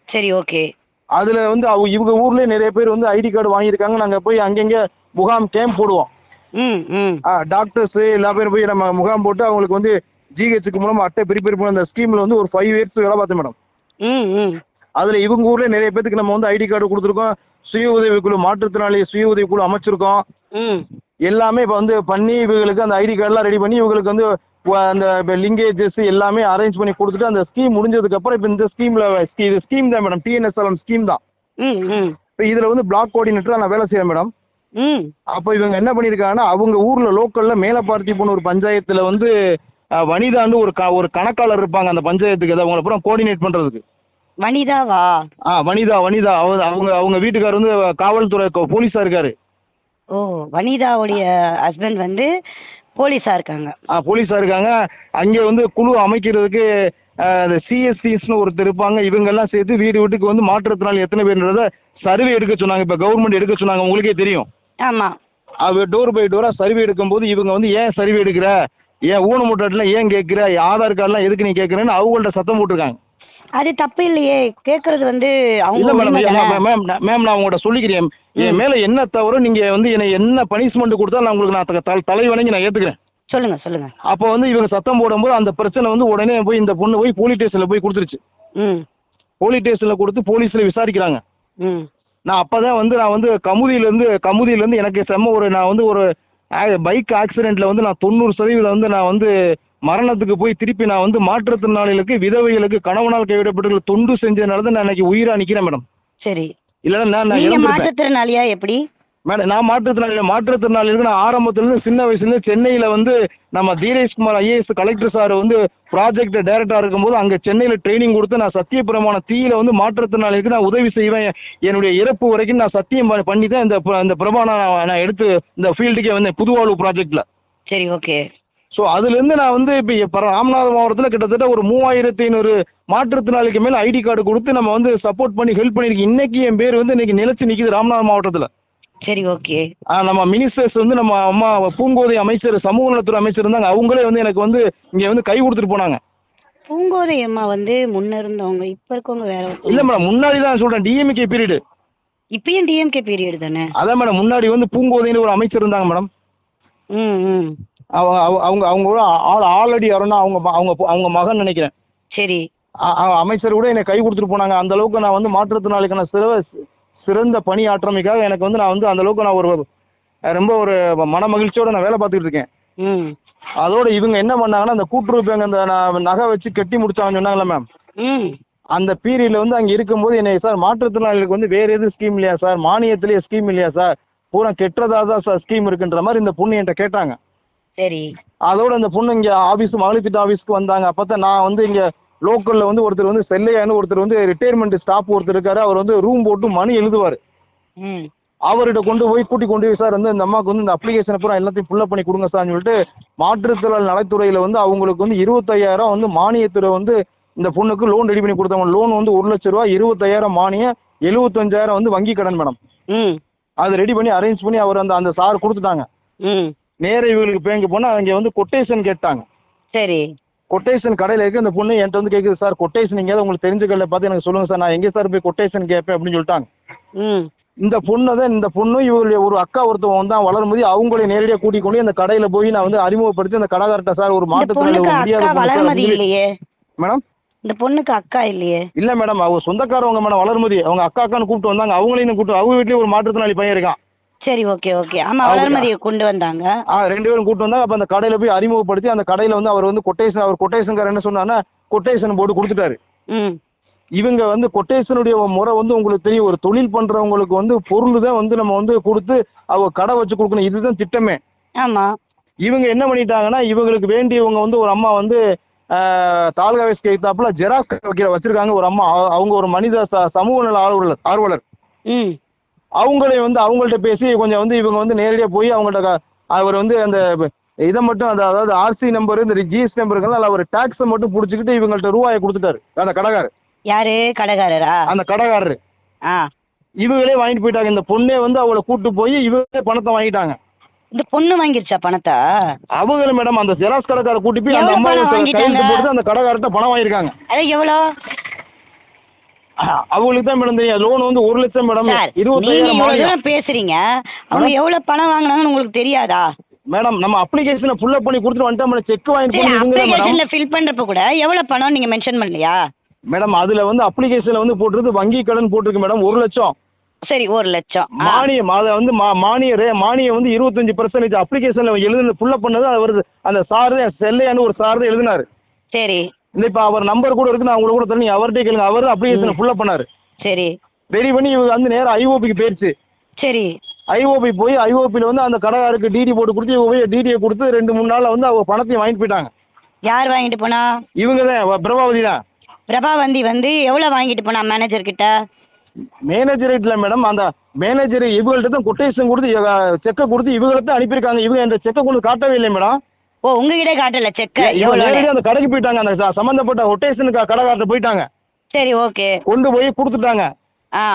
சரி, ஓகே. அதில் வந்து இவங்க ஊர்லேயே நிறைய பேர் வந்து ஐடி கார்டு வாங்கியிருக்காங்க. நாங்கள் போய் அங்கங்கே முகாம் கேம்ப் போடுவோம். டாக்டர்ஸ் எல்லா பேரும் போய் நம்ம முகாம் போட்டு அவங்களுக்கு வந்து ஜிஹெச்சுக்கு மூலமாக அட்டை ப்ரிப்பேர் பண்ண அந்த ஸ்கீமில் வந்து ஒரு 5 இயர்ஸ் வேலை பார்த்தேன் மேடம். அதில் இவங்க ஊரில் நிறைய பேத்துக்கு நம்ம வந்து ஐடி கார்டு கொடுத்துருக்கோம், சுய உதவிக்குழு மாற்றுத்திறனாளி சுய உதவிக்குழு அமைச்சிருக்கோம். ம் எல்லாமே இப்போ வந்து பண்ணி இவங்களுக்கு அந்த ஐடி கார்டெலாம் ரெடி பண்ணி இவங்களுக்கு வந்து அந்த லிங்கேஜஸ் எல்லாமே அரேஞ்ச் பண்ணி கொடுத்துட்டு அந்த ஸ்கீம் முடிஞ்சதுக்கப்புறம் இப்போ இந்த ஸ்கீமில் இது ஸ்கீம் தான் மேடம், டிஎன்எஸ்எல்எம் ஸ்கீம் தான். ம் ம் இப்போ இதில் வந்து பிளாக் கோஆர்டினேட்டராக நான் வேலை செய்கிறேன் மேடம். ம் அப்போ இவங்க என்ன பண்ணியிருக்காங்கன்னா அவங்க ஊரில் லோக்கலில் மேலப்பார்த்திப்பூன்னு ஒரு பஞ்சாயத்தில் வந்து வனிதாண்டு ஒரு கணக்காளர் இருப்பாங்க அந்த பஞ்சாயத்துக்கு, அதை அவங்கள அப்புறம் கோஆர்டினேட் பண்ணுறதுக்கு. வனிதாவா? வனிதா அவங்க அவங்க வீட்டுக்கார் வந்து காவல்துறை போலீஸாக இருக்காரு. ஓ, வனிதாவுடைய ஹஸ்பண்ட் வந்து போலீஸா இருக்காங்க. போலீஸாக இருக்காங்க. அங்கே வந்து குழு அமைக்கிறதுக்கு அந்த சிஎஸ்சிஸ்னு ஒருத்தர் இருப்பாங்க. இவங்கெல்லாம் சேர்த்து வீடு வீட்டுக்கு வந்து மாற்றுத்திறனாளி எத்தனை பேர்ன்றத சர்வே எடுக்க சொன்னாங்க. இப்போ கவர்மெண்ட் எடுக்க சொன்னாங்க, உங்களுக்கே தெரியும். ஆமாம். டோர் பை டோராக சர்வே எடுக்கும்போது இவங்க வந்து ஏன் சர்வே எடுக்கிற, ஏன் ஊனமுட்டாட்டில் ஏன் கேட்குற, ஆதார் கார்டெலாம் எதுக்கு நீ கேட்குறேன்னு அவங்கள்ட்ட சத்தம் போட்டிருக்காங்க. அது தப்பு இல்லையே, கேட்கறது வந்து அவங்க இல்லை உரிமை தானே. மேம் நான் உங்கள்கிட்ட சொல்லிக்கிறேன், என் மேலே என்ன தவிர நீங்கள் வந்து என்னை என்ன பனிஷ்மெண்ட் கொடுத்தா நான் உங்களுக்கு நான் தலை வணங்கி நான் ஏற்றுக்கிறேன். சொல்லுங்க சொல்லுங்க. அப்போ வந்து இவங்க சத்தம் போடும்போது அந்த பிரச்சனை வந்து உடனே போய் இந்த பொண்ணு போய் போலீஸ் ஸ்டேஷனில் போய் கொடுத்துருச்சு. ம் போலீஸ் ஸ்டேஷனில் கொடுத்து போலீஸில் விசாரிக்கிறாங்க. ம் நான் அப்போ தான் வந்து நான் வந்து கமுதியிலேருந்து எனக்கு நான் வந்து ஒரு பைக் ஆக்சிடெண்ட்டில் வந்து நான் 90% வந்து நான் வந்து மரணத்துக்கு போய் திருப்பி நான் வந்து மாற்றுத்திறனாளிகளுக்கு விதவைகளுக்கு கணவனால் கைவிடப்பட்டு தொண்டு செஞ்சதுனால தான் நான் இன்னைக்கு உயிராக நிற்கிறேன் மேடம். சரி. இல்லைன்னா நான் நீங்க இறந்துருப்பேன். மாற்றுத்திறனாளியா எப்படி? மேடம் நான் மாற்றுத்திறனாளிகளுக்கு நான் ஆரம்பத்துலேருந்து சின்ன வயசுலேருந்து சென்னையில் வந்து நம்ம தீரேஷ்குமார் ஐஏஎஸ் கலெக்டர் சார் வந்து ப்ராஜெக்ட் டைரக்டராக இருக்கும்போது அங்கே சென்னையில் ட்ரைனிங் கொடுத்து நான் சத்தியப்பிரமாண தீயில வந்து மாற்றுத்திறனாளிகளுக்கு நான் உதவி செய்வேன். என்னுடைய இறப்பு வரைக்கும் நான் சத்தியம் பண்ணி தான் இந்த பிரமாணம் நான் எடுத்து இந்த ஃபீல்டுக்கே வந்தேன் புதுவாழ்வு ப்ராஜெக்டில். சரி, ஓகே. ஸோ அதுலேருந்து நான் வந்து இப்போ ராமநாதபுரம் மாவட்டத்தில் கிட்டத்தட்ட ஒரு 3500 மாற்றுத்திறனாளிக்கு மேலே ஐடி கார்டு கொடுத்து நம்ம வந்து சப்போர்ட் பண்ணி ஹெல்ப் பண்ணியிருக்கேன். இன்னைக்கு என் பேர் வந்து இன்னைக்கு நிலைச்சு நிற்கிது ராமநாதபுரம் மாவட்டத்தில். சரி, ஓகே. நம்ம மினிஸ்டர்ஸ் வந்து நம்ம அம்மா பூங்கோதை அமைச்சர் சமூக நலத்துறை அமைச்சர் இருந்தாங்க, அவங்களே வந்து எனக்கு வந்து இங்கே வந்து கை கொடுத்துட்டு போனாங்க. பூங்கோதை அம்மா வந்து முன்ன இருந்தவங்க, இப்போ இருக்கவங்க வேற. இல்லை மேடம், முன்னாடி தான் சொல்கிறேன், டிஎம்கே பீரியடு. இப்பயும் டிஎம்கே பீரியட் தானே? அதான் மேடம், முன்னாடி வந்து பூங்கோதைன்னு ஒரு அமைச்சர் இருந்தாங்க மேடம். ம் ம் அவங்க கூட ஆல்ரெடி யாருன்னா அவங்க மகன் நினைக்கிறேன். சரி. அமைச்சர் கூட என்னை கை கொடுத்துட்டு போனாங்க. அந்த அளவுக்கு நான் வந்து மாற்றுத்திறனாளிக்கான சிறந்த பணியாற்றமைக்காக எனக்கு வந்து நான் வந்து அந்த அளவுக்கு நான் ரொம்ப ஒரு மன மகிழ்ச்சியோட நான் வேலை பார்த்துக்கிட்டு இருக்கேன். ம் அதோட இவங்க என்ன பண்ணாங்கன்னா அந்த கூட்டுறவு பேங்க் அந்த நகை வச்சு கட்டி முடிச்சாங்கன்னு சொன்னாங்களே மேம். ம் அந்த பீரியடில் வந்து அங்கே இருக்கும்போது என்னை சார் மாற்றுத்திறனாளிகளுக்கு வந்து வேறு எதுவும் ஸ்கீம் இல்லையா சார், மானியத்திலேயே ஸ்கீம் இல்லையா சார், பூரா கெட்டுறதா தான் சார் ஸ்கீம் இருக்குன்ற மாதிரி இந்த பொண்ணு என்கிட்ட கேட்டாங்க. சரி. அதோட அந்த பொண்ணு இங்கே மகளிர் திட்ட ஆஃபீஸ்க்கு வந்தாங்க. அப்போ தான் நான் வந்து இங்கே லோக்கலில் வந்து ஒருத்தர் வந்து செல்லையான்னு ஒருத்தர் வந்து ரிட்டையர்மெண்ட் ஸ்டாஃப் ஒருத்தர் இருக்காரு, அவர் வந்து ரூம் போட்டு மணி எழுதுவார். ம் அவர்கிட்ட கொண்டு போய் சார் வந்து இந்த அம்மாவுக்கு வந்து இந்த அப்ளிகேஷன் அப்புறம் எல்லாத்தையும் ஃபுல்லப் பண்ணி கொடுங்க சார்னு சொல்லிட்டு மாற்றுத்திறனாளி நலத்துறையில் வந்து அவங்களுக்கு வந்து 25,000 வந்து மானியத்துறை வந்து இந்த பொண்ணுக்கு லோன் ரெடி பண்ணி கொடுத்தாங்க. லோன் வந்து 1 லட்ச ரூபா, 25,000 மானியம், 75,000 வந்து வங்கி கடன் மேடம். ம் அது ரெடி பண்ணி அரேஞ்ச் பண்ணி அவர் அந்த சார் கொடுத்துட்டாங்க. ம் நேர இவங்களுக்கு பேங்க் போனால் அங்கே வந்து கொட்டேஷன் கேட்டாங்க. சரி. கொட்டேஷன் கடையில் இருக்குது. அந்த பொண்ணு என்கிட்ட வந்து கேட்குது, சார் கொட்டேஷன் எங்கேயாவது உங்களுக்கு தெரிஞ்ச கடையில் பார்த்து எனக்கு சொல்லுங்கள் சார், நான் எங்கே சார் போய் கொட்டேஷன் கேட்பேன் அப்படின்னு சொல்லிட்டாங்க. ம் இந்த பொண்ணு இவருடைய ஒரு அக்கா ஒருத்தவங்க தான் வளரும்போது அவங்களே நேரடியாக கூட்டிக் கொண்டு அந்த கடையில் போய் நான் வந்து அறிமுகப்படுத்தி அந்த கடைக்காரட்ட சார் ஒரு மாற்றுத்திறனாளி வளர்மதி இல்லையே மேடம். இந்த பொண்ணுக்கு அக்கா இல்லையே? இல்லை மேடம், அவங்க சொந்தக்காரவங்க மேடம் வளர்மதி, அவங்க அக்கான்னு கூப்பிட்டு வந்தாங்க. அவங்களையும் கூப்பிட்டு அவங்க வீட்லேயும் ஒரு மாற்றுத்திறனாளி பையன் இருக்கான். சரி, ஓகே ஓகே. ஆமாம், வளர்மதியை கொண்டு வந்தாங்க. 2 பேரும் கூப்பிட்டு வந்தாங்க. அப்போ அந்த கடையில் போய் அறிமுகப்படுத்தி அந்த கடையில் வந்து அவர் வந்து கொட்டேஷன்காரர் என்ன சொன்னான்னா கொட்டேஷன் போட்டு கொடுத்துட்டாரு. ம் இவங்க வந்து கொட்டேஷனுடைய முறை வந்து உங்களுக்கு தெரியும், ஒரு தொழில் பண்ணுறவங்களுக்கு வந்து பொருள் தான் வந்து நம்ம வந்து கொடுத்து அவங்க கடை வச்சு கொடுக்கணும், இதுதான் திட்டமே. ஆமாம். இவங்க என்ன பண்ணிட்டாங்கன்னா இவங்களுக்கு வேண்டியவங்க வந்து ஒரு அம்மா வந்து தாலுகா ஆஃபீஸ் கேட்டாப்புல ஜெராக்ஸ் வச்சிருக்காங்க ஒரு அம்மா. அவங்க ஒரு மனித சமூக நல ஆர்வலர். ம் அவங்களே வந்து அவங்கள்ட்ட பேசி கொஞ்சம் வந்து இவங்க வந்து நேரடியாக போய் அவங்கள்ட்ட அவர் வந்து அந்த இதை மட்டும் அதாவது ஆர்சி நம்பர் இந்த ஜிஎஸ்டி நம்பருக்கெல்லாம் அவர் டேக்ஸை மட்டும் பிடிச்சிக்கிட்டு இவங்கள்ட்ட ரூபாயை கொடுத்துட்டாரு அந்த கடைக்காரர். யாரு? கடைக்காரரா? அந்த கடைக்காரரு. இவங்களே வாங்கிட்டு போயிட்டாங்க. இந்த பொண்ணே வந்து அவளை கூட்டு போய் இவங்களே பணத்தை வாங்கிட்டாங்க. இந்த பொண்ணு வாங்கிருச்சா பணத்தை? அவங்கள மேடம் அந்த ஜெராக்ஸ் கடைக்கார கூட்டி போய் அந்த அம்மா கையெழுத்து போட்டு அந்த கடைக்காரர்கிட்ட பணம் வாங்கியிருக்காங்க. அது எவ்வளோ? அவங்களுக்கு தான் மேடம் தெரியும். லோன் வந்து 1 லட்சம் மேடம். 25,000 பேசுறீங்க, அவங்க எவ்வளவு பணம் வாங்கினாங்கன்னு உங்களுக்கு தெரியாதா? மேடம் நம்ம அப்ளிகேஷனை ஃபுல்லப் பண்ணி கொடுத்துட்டு வந்துட்டோம். செக் வாங்கிட்டு போய் அப்ளிகேஷன்ல ஃபில் பண்றப்ப கூட எவ்வளவு பணம் நீங்க மென்ஷன் பண்ணலையா? மேடம் அதில் வந்து அப்ளிகேஷனில் வந்து போட்டிருக்கு வங்கி கடன் போட்டிருக்கு மேடம் 1 லட்சம். சரி 1 லட்சம். மானியம் அதை வந்து மானியம் வந்து 25% அப்ளிகேஷனில் எழுதுன ஃபுல்லப் பண்ணது அவர் அந்த சாரு செல்லையான்னு ஒரு சார் தான் எழுதினார். சரி இல்லை இப்போ அவர் நம்பர் கூட இருக்கு, நான் உங்களுக்கு கூட தரேன், நீங்கள் அவர்கிட்ட கேளுங்க. அவர் அப்ளிகேஷனை ஃபுல்லப் பண்ணார். சரி ரெடி பண்ணி இவங்க வந்து நேராக ஐஓபிக்கு போயிடுச்சு. சரி ஐஓபி போய் ஐஓபியில் வந்து அந்த கடைக்காருக்கு டிடி போட்டு கொடுத்து இவங்க போய் டிடியை கொடுத்து 2-3 நாளில் வந்து அவங்க பணத்தையும் வாங்கிட்டு போயிட்டாங்க. யார் வாங்கிட்டு போனா? இவங்க தான் பிரபாவதி தான். பிரபாவந்தி வந்து எவ்வளோ வாங்கிட்டு போனா மேனேஜர் கிட்ட? மேனேஜர் இல்லை மேடம், அந்த மேனேஜர் இவங்கள்ட்ட தான் கொட்டேஷன் கொடுத்து செக்கை கொடுத்து இவங்கள்ட்ட அனுப்பியிருக்காங்க. இவங்க இந்த செக்கை கொண்டு காட்டவே இல்லை மேடம். ஓ உங்ககிட்ட காட்டல செக்? இவங்க நேரடியாக அந்த கடைக்கு போயிட்டாங்க, அந்த சம்மந்தப்பட்ட கொட்டேஷனுக்கு கடைக்கார்ட்ட போயிட்டாங்க. சரி ஓகே. கொண்டு போய் கொடுத்துட்டாங்க. ஆ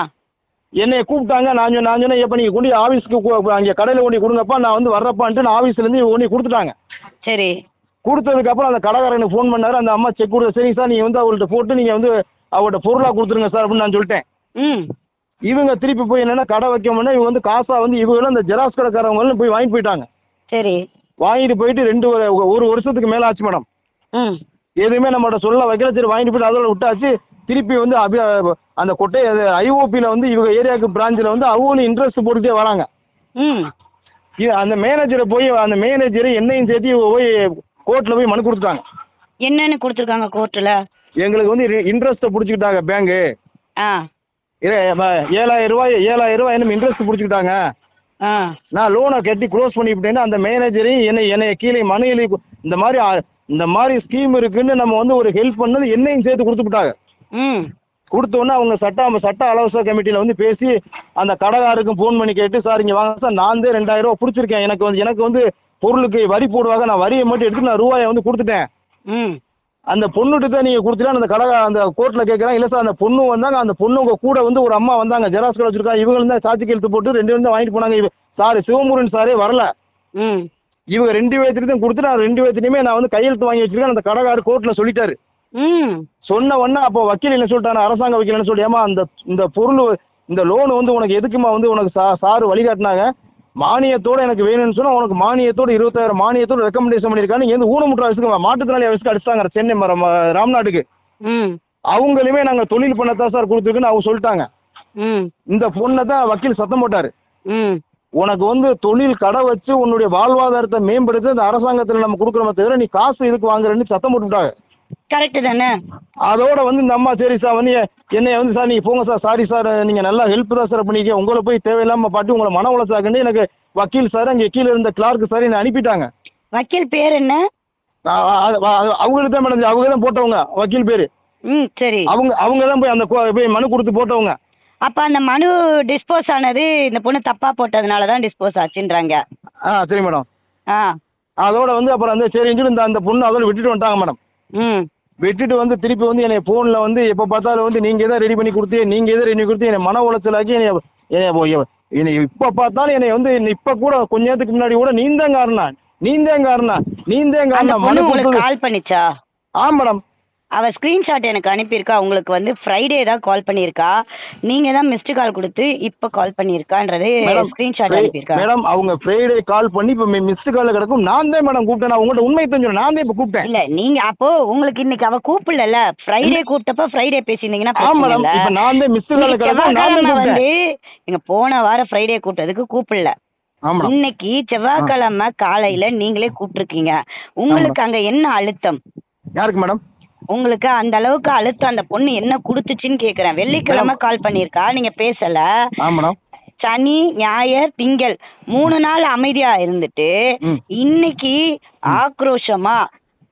என்னை கூப்பிட்டாங்க. நான் சொன்னேன் எப்போ நீங்கள் கொண்டு ஆஃபீஸ்க்கு அங்கே கடையில் கொண்டு கொடுங்கப்பா, நான் வந்து வர்றப்பான்ட்டு நான் ஆஃபீஸ்லேருந்து கொண்டு கொடுத்துட்டாங்க. சரி கொடுத்ததுக்கப்புறம் அந்த கடைக்காரனுக்கு ஃபோன் பண்ணார். அந்த அம்மா செக் கொடுத்து சரிங்க சார் நீங்கள் வந்து அவங்கள்ட்ட போட்டு நீங்கள் வந்து அவர்கிட்ட பொருளாக கொடுத்துருங்க சார் அப்படின்னு நான் சொல்லிட்டேன். ம் இவங்க திருப்பி போய் என்னென்னா கடை வைக்க முடியாது, இவங்க வந்து காசாக வந்து இவங்களும் அந்த ஜெராக்ஸ் கடைக்காரவங்களும் போய் வாங்கிட்டு போயிட்டாங்க. சரி வாங்கிட்டு போயிட்டு ஒரு வருஷத்துக்கு மேலே ஆச்சு மேடம். ம் எதுவுமே நம்மகிட்ட சொல்ல வைக்கல. சரி வாங்கிட்டு போயிட்டு அதோட விட்டாச்சு. திருப்பி வந்து அந்த ஐஓபியில் வந்து இவங்க ஏரியாவுக்கு பிரான்ச்சில் வந்து அவங்களும் இன்ட்ரெஸ்ட் போட்டுகிட்டே வராங்க. ம் அந்த மேனேஜரை என்னையும் சேர்த்து இவங்க போய் கோர்ட்டில் போய் மனு கொடுத்துட்டாங்க. என்னன்னு கொடுத்துருக்காங்க கோர்ட்டில்? எங்களுக்கு வந்து இன்ட்ரெஸ்ட்டை பிடிச்சிக்கிட்டாங்க பேங்கு. ஆ 7,000 ரூபாய் என்ன இன்ட்ரெஸ்ட் பிடிச்சிக்கிட்டாங்க. ஆ நான் லோனை கட்டி க்ளோஸ் பண்ணிவிட்டேன்னு அந்த மேனேஜரையும் என்னை கீழே மனு எழுதி இந்த மாதிரி ஸ்கீம் இருக்குன்னு நம்ம வந்து ஒரு ஹெல்ப் பண்ணது என்னையும் சேர்த்து கொடுத்துட்டாங்க. ம் கொடுத்தோன்னே அவங்க சட்ட அலவச கமிட்டியில் வந்து பேசி அந்த கடைக்காருக்கும் ஃபோன் பண்ணி கேட்டு சார் இங்கே வாங்க சார், நான் தான் 2,000 ரூபா பிடிச்சிருக்கேன். எனக்கு வந்து பொருளுக்கு வரி போடுவாங்க, நான் வரியை மட்டும் எடுத்து நான் ரூபாயை வந்து கொடுத்துட்டேன். ம் அந்த பொண்ணுகிட்ட தான் நீங்கள் கொடுத்துட்டா அந்த கோர்ட்டில் கேட்குறேன். இல்லை சார் அந்த பொண்ணு வந்தாங்க, அந்த பொண்ணு கூட வந்து ஒரு அம்மா வந்தாங்க, ஜெராக்ஸ் கடை வச்சுருக்காங்க. இவங்க தான் சாட்சி கையெழுத்து போட்டு 2 பேரும் தான் வாங்கிட்டு போனாங்க. சார் சிவமுருகன் சாரே வரல. ம் இவங்க 2 பேர்த்திட்டையும் கொடுத்து நான் 2 பேர்த்திட்டையுமே நான் வந்து கையெழுத்து வாங்கி வச்சிருக்கேன். அந்த கடைக்காரர் கோர்ட்டில் சொல்லிட்டாரு. ம் சொன்ன உடனே அப்போ வக்கீல் என்ன சொல்லிட்டாங்க, அரசாங்க வக்கீல் என்ன சொல்லி, ஏமா இந்த பொருள் இந்த லோன் வந்து உனக்கு எதுக்குமா வந்து உனக்கு சார் வழிகாட்டினாங்க, மானியத்தோடு எனக்கு வேணும்னு சொன்னால் உனக்கு மானியத்தோடு 20,000 மானியத்தோடு ரெக்கமெண்டேஷன் பண்ணியிருக்காங்க. நீங்கள் வந்து ஊனமுற்ற வயசுக்கு மாற்றுத்திறனாளி வயசுக்கு அடிச்சிட்டாங்க சென்னை ராம்நாட்டுக்கு. ம் அவங்களுமே நாங்கள் தொழில் பண்ணத்தான் சார் கொடுத்துருக்குன்னு அவங்க சொல்லிட்டாங்க. ம் இந்த பொண்ணை தான் வக்கீல் சத்தம் போட்டார். ம் உனக்கு வந்து தொழில் கடை வச்சு உன்னுடைய வாழ்வாதாரத்தை மேம்படுத்தி இந்த அரசாங்கத்தில் நம்ம கொடுக்குறோமே தவிர நீ காசு இதுக்கு வாங்குறேன்னு சத்தம் போட்டுவிட்டாங்க. கரெக்டு தானே? அதோட வந்து இந்த அம்மா சரி சார் வந்து என்னை வந்து சார் நீங்கள் போங்க சார், சாரி சார் நீங்கள் நல்லா ஹெல்ப் தான் சார் பண்ணிக்க, உங்களை போய் தேவையில்லாமல் பாட்டு உங்களை மன உளைச்சாக்குன்னு எனக்கு வக்கீல் சார் அங்கே கீழே இருந்த கிளார்க்கு சார் என்னை அனுப்பிட்டாங்க. வக்கீல் பேர் என்ன? அவங்களுக்கு தான் மேடம், அவங்க தான் போட்டவங்க வக்கீல் பேர். ம் சரி. அவங்க தான் போய் அந்த போய் மனு கொடுத்து போட்டவங்க. அப்போ அந்த மனு டிஸ்போஸ் ஆனது இந்த பொண்ணு தப்பாக போட்டதுனால தான் டிஸ்போஸ் ஆச்சுன்றாங்க. சரி மேடம். ஆ அதோட வந்து அப்புறம் வந்து சரின்னு சொல்லி அந்த பொண்ணு அதோட விட்டுட்டு வந்துட்டாங்க மேடம். ம் விட்டுட்டு வந்து திருப்பி வந்து என்னை ஃபோனில் வந்து எப்போ பார்த்தாலும் வந்து நீங்கள் எதை ரெடி பண்ணி கொடுத்து என்னை மன உளைச்சலாக்கி என்னை இப்போ பார்த்தாலும் என்னை வந்து இப்போ கூட கொஞ்ச நேரத்துக்கு முன்னாடி கூட நீந்தேன் காரணம் கால் பண்ணிச்சா? மேடம். அவள் ஸ்க்ரீன்ஷாட் எனக்கு அனுப்பியிருக்கா. உங்களுக்கு வந்து ஃப்ரைடே தான் கால் பண்ணியிருக்கா, நீங்கள் தான் மிஸ்டு கால் கொடுத்து இப்போ கால் பண்ணியிருக்கான்றது ஸ்க்ரீன்ஷாட் அனுப்பியிருக்கா. மேடம் அவங்க ஃப்ரைடே கால் பண்ணி இப்போ மிஸ்டு காலில் கிடக்கும். நான் தான் மேடம் கூப்பிட்டேன். நான் உங்கள்கிட்ட உண்மை தெரிஞ்சு நான் தான் இப்போ கூப்பிட்டேன். இல்லை நீங்கள் அப்போது உங்களுக்கு இன்னைக்கு அவள் கூப்பிடல, ஃப்ரைடே கூப்பிட்டப்ப ஃப்ரைடே பேசியிருந்தீங்கன்னா மேடம் இப்போ நான் தான் மிஸ்டு காலில் கிடக்கும். வந்து நீங்கள் போன வாரம் ஃப்ரைடே கூப்பிட்டதுக்கு கூப்பிடல, இன்னைக்கு செவ்வாய்க்கிழமை காலையில் நீங்களே கூப்பிட்டுருக்கீங்க. உங்களுக்கு அங்கே என்ன அழுத்தம்? யாருக்கு மேடம்? உங்களுக்கு அந்த அளவுக்கு அழுத்தம் அந்த பொண்ணு என்ன கொடுத்துச்சுன்னு கேட்குறேன். வெள்ளிக்கிழமை கால் பண்ணியிருக்கா, நீங்கள் பேசலை. சனி ஞாயிறு திங்கள் 3 நாள் அமைதியாக இருந்துட்டு இன்னைக்கு ஆக்ரோஷமா